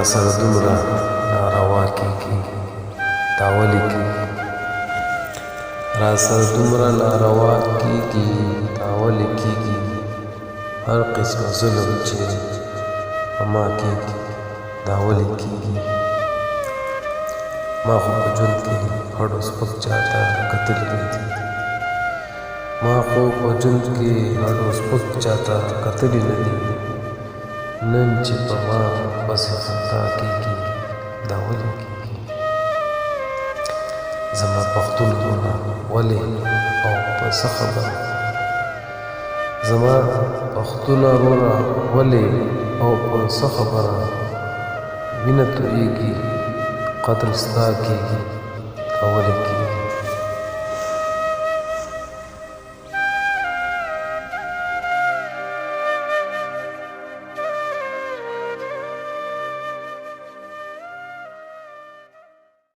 را سره دومره ناروا کېږي دا ولې کېږي را سره دومره ناروا کېږي دا ولې کېږي هر قسمه ظلم چې په ما کېږي دا ولې کېږي ما خو په ژوند کې هډو سپک چاته کتلي نه دي ما خو په ژوند کې هډو سپک چاته کتلي نه دي نن چې په ما پسې خندا کېږي دا ولې کېږي زما پښتون ورونه ولې او په څه خبره زما پښتون ورونه ولې او په څه خبره وینه تویېږي قدر ستا کېږي دا ولې کېږي